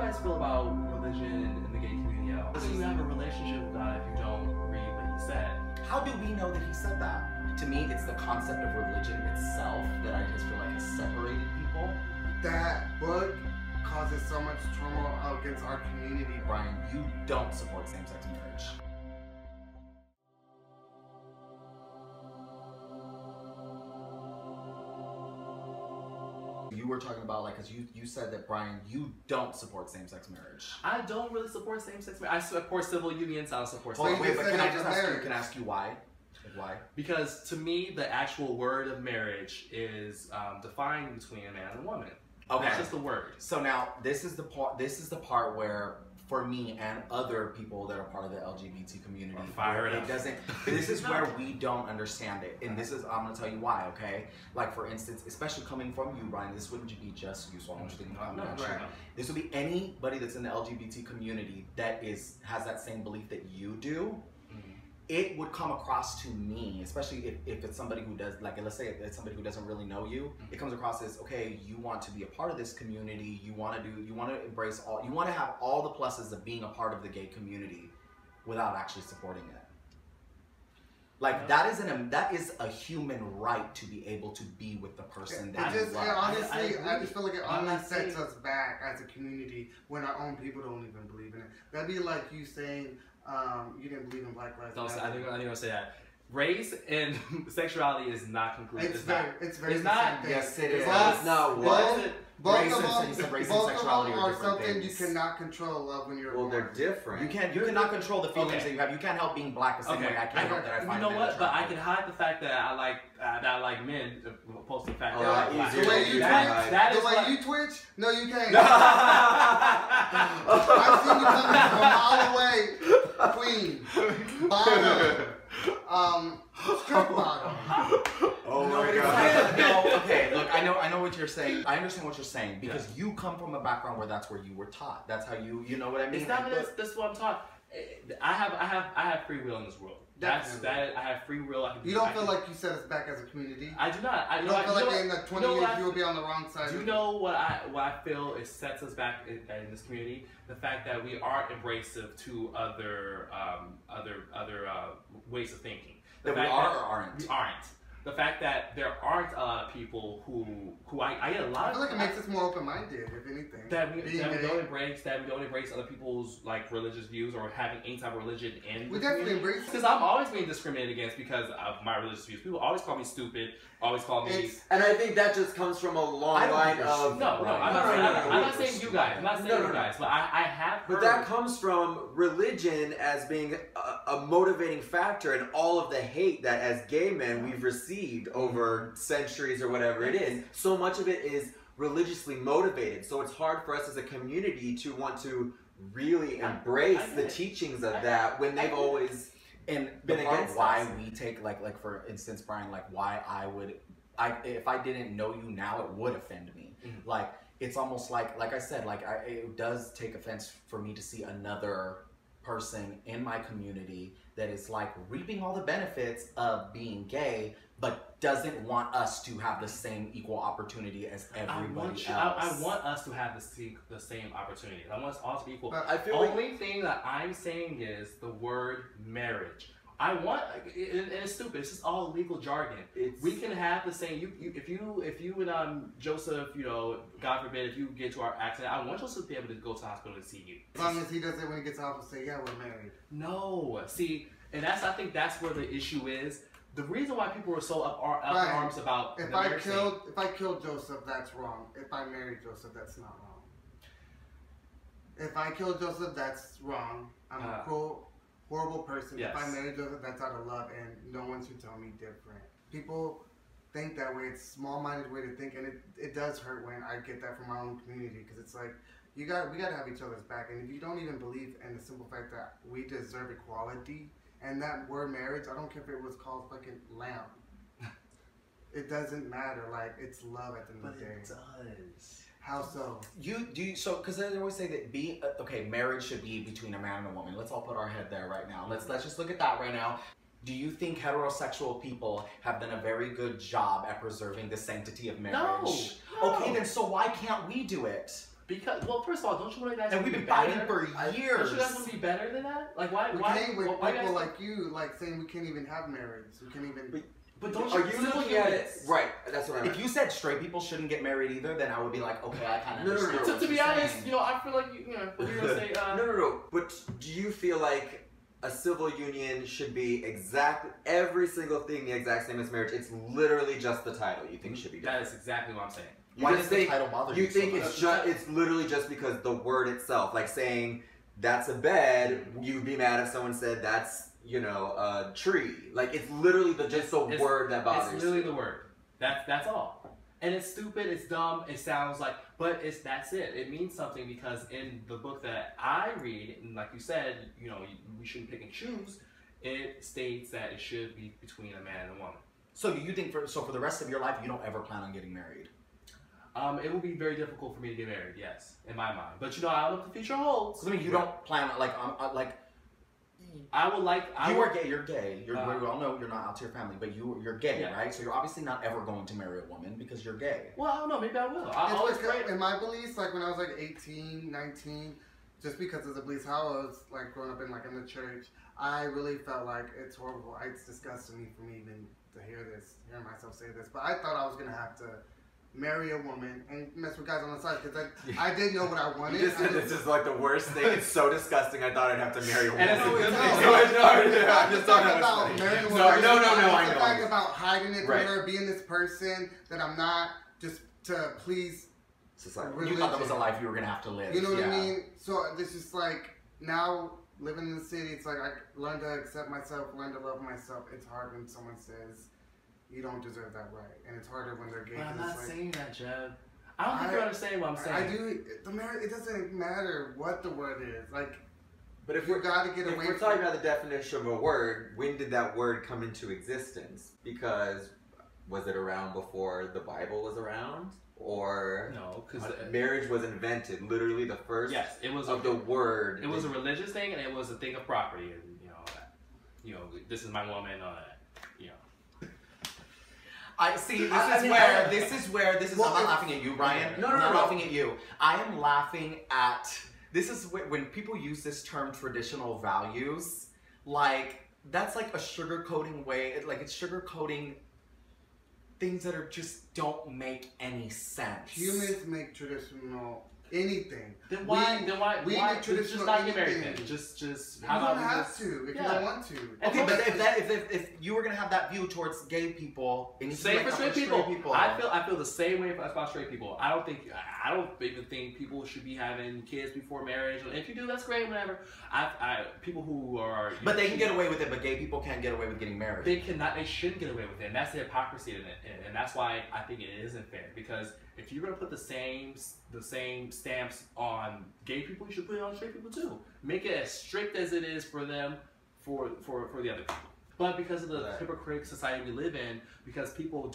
guys feel about religion in the gay community at all? How do you have a relationship with God if you don't read what he said? How do we know that he said that? To me, it's the concept of religion itself that I just feel like has separated people. That book causes so much turmoil against our community. Brian, you don't support same-sex marriage. You were talking about, like, because you said that, Brian, you don't support same-sex marriage. I don't really support same-sex marriage. I support civil unions. I don't support Well, same-sex wait, but can I just ask you why? Why? Because to me, the actual word of marriage is defined between a man and a woman. Okay. That's just the word. So now this is the part where, for me and other people that are part of the LGBT community, this is where we don't understand it. And this is, I'm gonna tell you why, okay? Like, for instance, especially coming from you, Brian, this wouldn't be just you, so I want you to think about it. This would be anybody that's in the LGBT community that has that same belief that you do. It would come across to me, especially if it's somebody who does, like, let's say it's somebody who doesn't really know you, it comes across as, okay, you want to be a part of this community, you want to embrace all, you want to have all the pluses of being a part of the gay community without actually supporting it. Like, that is a human right to be able to be with the person that you love. Honestly, I just feel like it only sets us back as a community when our own people don't even believe in it. That'd be like you saying, you didn't believe in Black Lives Matter. I think I'm gonna say that. Race and sexuality is not conclusive. It's very it's not. Yes, it is. No, what? Both of them are something you cannot control when you're Well, they're different. You cannot control the feelings that you have. You can't help being black the same way I can't help that I find. You know what? But I can hide the fact that I like men, opposed to the fact that I like the way you that twitch, the way you twitch. No, you can't. I've seen you coming from a mile away, queen, bottom, strip bottom. Oh my God. No, okay, look, I know what you're saying. I understand what you're saying because you come from a background where that's where you were taught. That's how you know what I mean? It's not that's what I'm taught. I have free will in this world. I have free will. You don't feel like you set us back as a community? I do not. You don't feel like in the 20 years you will be on the wrong side? Do you know what I feel is sets us back in this community? The fact that we are embracive to other ways of thinking. That we are or aren't? We aren't. The fact that there aren't a lot of people who I get a lot of. I feel like it makes us more open-minded, if anything. That we don't embrace other people's like religious views or having any type of religion in. We definitely embrace. Because I'm always being discriminated against because of my religious views. People always call me stupid. Always call me. And I think that just comes from a long line of. No, I'm not saying you guys. I'm not saying you guys. But I have. But that comes from religion as being a motivating factor in all of the hate that as gay men we've received over centuries or whatever it is. So much of it is religiously motivated. So it's hard for us as a community to want to really embrace the teachings of that when they've always been against why we take like for instance, Brian, like why if I didn't know you now, it would offend me. Like it's almost like I said, it does take offense for me to see another person in my community that is like reaping all the benefits of being gay, but doesn't want us to have the same equal opportunity as everybody else. I want us to have the same opportunity. I want us all to be equal. I feel only thing that I'm saying is the word marriage. I want, and it's stupid. It's just all legal jargon. We can have the same. If you and Joseph, God forbid, if you get to our accident, I want Joseph to be able to go to the hospital and see you. As long as he does it when he gets off and say, "Yeah, we're married." No, see, and I think that's where the issue is. The reason why people are so up in arms about if I killed Joseph, that's wrong. If I married Joseph, that's not wrong. If I killed Joseph, that's wrong. I'm a cruel, horrible person. Yes. If I married Joseph, that's out of love, and no one should tell me different. People think that way. It's a small-minded way to think, and it does hurt when I get that from my own community, because it's like, we gotta have each other's back, and if you don't even believe in the simple fact that we deserve equality, and that word marriage, I don't care if it was called fucking lamb. It doesn't matter. Like, it's love at the end of the day. It does. How so? Because they always say that marriage should be between a man and a woman. Let's all put our head there right now. Let's just look at that right now. Do you think heterosexual people have done a very good job at preserving the sanctity of marriage? No. Okay, then so why can't we do it? Because, well, first of all, don't you want guys and we've been fighting for years. Don't you guys want to be better than that? Like, why? We why? can't with why people guys like you, like saying we can't even have marriage. We can't even. But don't are you looking at it? Right, that's what I meant. If you said straight people shouldn't get married either, then I would be like, okay, I kind of understand. No. To be honest, you know, I feel like what you're gonna say. No. But do you feel like a civil union should be every single thing the exact same as marriage? It's literally just the title you think should be different. That is exactly what I'm saying. Why does the title bother you? You think it's literally just because the word itself, like saying that's a bed, you'd be mad if someone said that's a tree. Like it's literally just the word that bothers you. It's literally the word. That's all. And it's stupid, it's dumb, it sounds like, but that's it. It means something because in the book that I read, and like you said, we shouldn't pick and choose. It states that it should be between a man and a woman. So do you think for the rest of your life you don't ever plan on getting married? It will be very difficult for me to get married, yes, in my mind. But I don't know what the future holds. I mean, you don't plan I would like. You are gay. You're gay. We all know you're not out to your family, but you're gay, right? So you're obviously not ever going to marry a woman because you're gay. Well, I don't know. Maybe I will. In my beliefs, like when I was like 18, 19, just because of the beliefs, how I was like growing up in the church, I really felt like it's horrible. It's disgusting for me even to hear myself say this. But I thought I was gonna have to marry a woman and mess with guys on the side because I didn't know what I wanted. You just said this is like the worst thing. It's so disgusting. I thought I'd have to marry a woman. And it's a good thing. I'm just talking about marrying a woman. No, I know. It's about hiding it from her, being this person that I'm not, just to please society. You thought that was a life you were gonna have to live. You know what I mean? So this is like now living in the city. It's like I learned to accept myself, learn to love myself. It's hard when someone says you don't deserve that right, and it's harder when they're gay. But I'm not saying that, Jeb. I don't think you understand what I'm saying. I do. It doesn't matter what the word is. But if you got to get away. If we're talking about the definition of a word, when did that word come into existence? Because was it around before the Bible was around, or no? Because marriage was invented. Literally, the first. Yes, it was the word. It was a religious thing, and it was a thing of property, and this is my woman. I see. This is where. I'm not laughing at you, Brian. No, I'm not laughing at you. I am laughing at. This is when people use this term traditional values. That's like a sugarcoating way. It's sugarcoating things that just don't make any sense. Humans make traditional anything. Then why make traditional just not get married then? Just you don't have to if you don't want to. Okay, but if you were gonna have that view towards gay people, same for straight people. I feel the same way about straight people. I don't even think people should be having kids before marriage. If you do, that's great. Whatever. People who are. But they can get away with it. But gay people can't get away with getting married. They cannot. They shouldn't get away with it. And that's the hypocrisy in it. And that's why I think it isn't fair. Because if you're gonna put the same stamps on gay people, you should put it on straight people too. Make it as strict as it is for them, for the other people. But because of the hypocritical society we live in, because people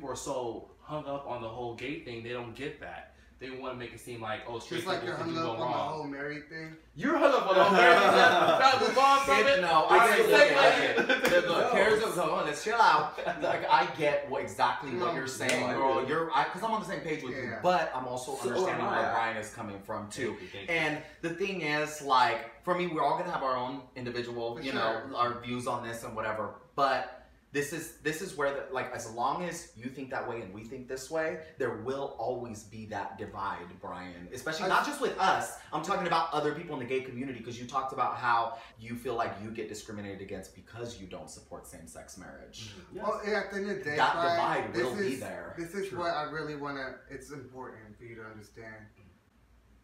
are so hung up on the whole gay thing, they don't get that. They want to make it seem like, straight people you're hung up on the whole married thing. You're hung up on the whole married thing. Trying to move on from it. No, I get it. Look, let's chill out. I get exactly what you're saying, girl. Because I'm on the same page with you, but I'm also understanding where Brian is coming from too. And the thing is, for me, we're all gonna have our own individual, our views on this and whatever. But this is where as long as you think that way and we think this way, there will always be that divide, Brian. Especially not just with us. I'm talking about other people in the gay community, because you talked about how you feel like you get discriminated against because you don't support same-sex marriage. Yes. Well, at the end of the day, that divide will be there. This is what I really want to. It's important for you to understand.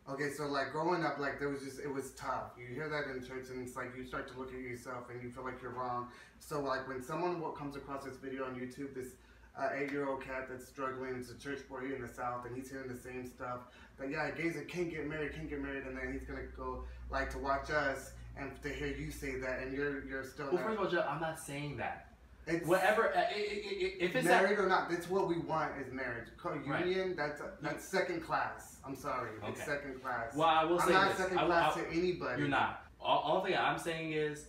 Okay, so growing up, it was tough. You hear that in church, and it's you start to look at yourself and you feel like you're wrong. So when someone comes across this video on YouTube, this 8-year-old cat that's struggling, it's a church boy here in the South, and he's hearing the same stuff. That gays can't get married, and then he's gonna go to watch us and to hear you say that, and you're still. Well, first of all, Joe, I'm not saying that. It's whatever. If it's married or not, that's what we want is marriage. Union, that's second class. I'm sorry, it's second class. Well, I will say I'm not second class to anybody. You're not. All thing I'm saying is,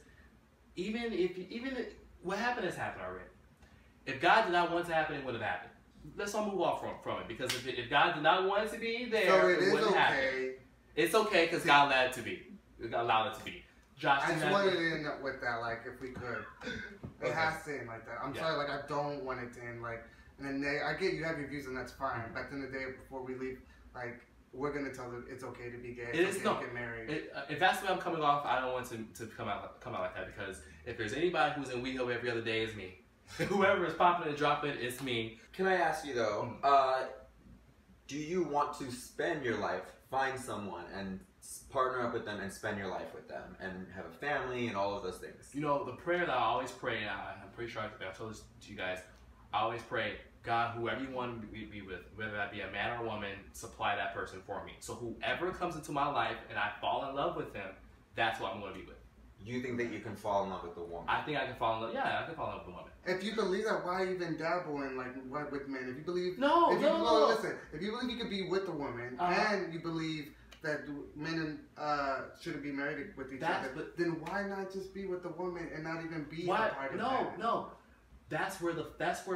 even if what happened has happened already. If God did not want it to happen, it would have happened. let's all move off from it, because if God did not want it to be there, so it wouldn't okay. happen. It's okay because God allowed it to be. Allowed it to be. Josh, I just wanted to end up with that, like, if we could. It has to end like that. I'm sorry, like, I don't want it to end like, and then I get you have your views and that's fine. But at the end of the day, before we leave, like, we're gonna tell them it's okay to be gay. It's okay to get married. If that's the way I'm coming off, I don't want to come out like that, because if there's anybody who's in WeHo every other day, it's me. Whoever is popping and dropping, it's me. Can I ask you though, do you want to spend your life, find someone and partner up with them and spend your life with them and have a family and all of those things? You know, the prayer that I always pray, and I'm pretty sure I told this to you guys, I always pray, God, whoever you want to be with, whether that be a man or a woman, supply that person for me. So whoever comes into my life and I fall in love with them, that's what I'm going to be with. You think that you can fall in love with the woman? I think I can fall in love. Yeah, I can fall in love with a woman. If you believe that, why even dabble in like with men? If you believe, no. Listen, if you believe you could be with a woman and you believe that men shouldn't be married with each other, then why not just be with the woman and not even be a part of that? No. That's where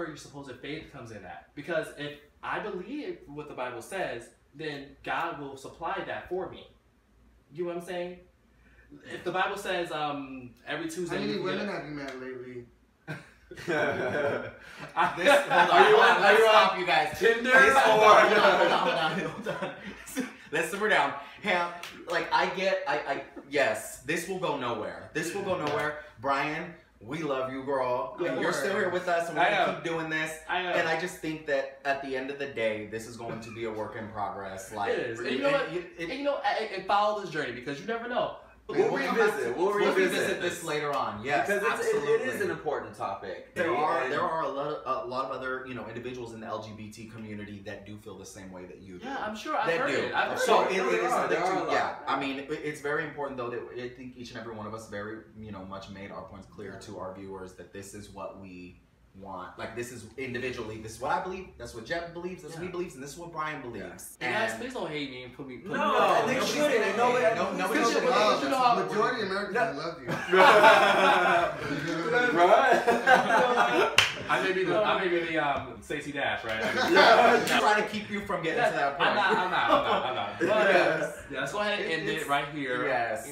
your supposed faith comes in at. Because if I believe what the Bible says, then God will supply that for me. You know what I'm saying? If the Bible says every Tuesday. How many women have you met lately? Stop, you guys. Tinder? Hold on. Let's simmer down. Like yes, this will go nowhere. Brian, we love you, girl. You're still here with us, and we're gonna keep doing this. And I just think that at the end of the day, this is going to be a work in progress. Like it is. And you know what? And follow this journey, because you never know. We'll revisit this later on. Yes, because it is an important topic. There are a lot of other individuals in the LGBT community that do feel the same way that you do. Yeah, I'm sure. I've heard it. It is something to, yeah. I mean, it's very important though that I think each and every one of us very much made our points clear to our viewers that this is what we want. Like, this is individually, this is what I believe, that's what Jeb believes, that's what he believes, and this is what Brian believes. And guys, please don't hate me and put me. No, they shouldn't. Nobody should. Majority of Americans love you. Right? I may be the Stacey Dash, right? I'm trying to keep you from getting to that point. I'm not. But, yeah, let's go ahead and end it right here. Yes.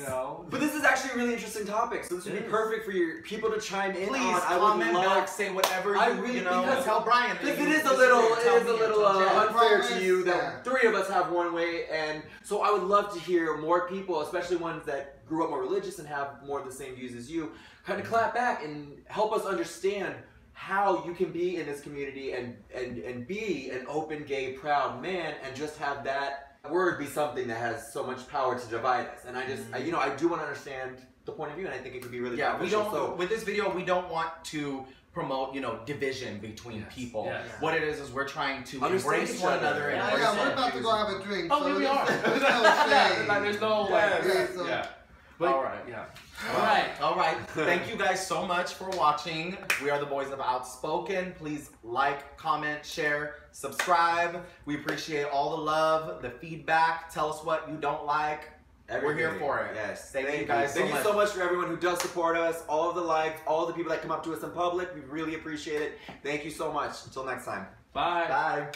But this is actually a really interesting topic, so this would be perfect for your people to chime in. Please comment back, say whatever because tell Brian. Because it is a little unfair to you that three of us have one way, and so I would love to hear more people, especially ones that grew up more religious and have more of the same views as you, kind of clap back and help us understand how you can be in this community and be an open, gay, proud man and just have that word be something that has so much power to divide us. And I just, I do want to understand the point of view, and I think it could be really beneficial. With this video, we don't want to promote, division between people. Yes. What it is we're trying to embrace one another. And we're about to go have a drink. Oh, so we are. There's no way. But, all right. Yeah. All right. Thank you guys so much for watching. We are the boys of Outspoken. Please like, comment, share, subscribe. We appreciate all the love, the feedback. Tell us what you don't like. We're here for it. Yes. Thank you guys so much. Thank you so much for everyone who does support us. All of the likes, all the people that come up to us in public. We really appreciate it. Thank you so much. Until next time. Bye. Bye.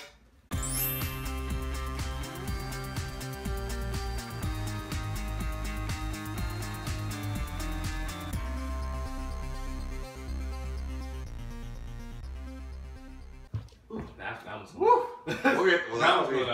That was Woo! That was good.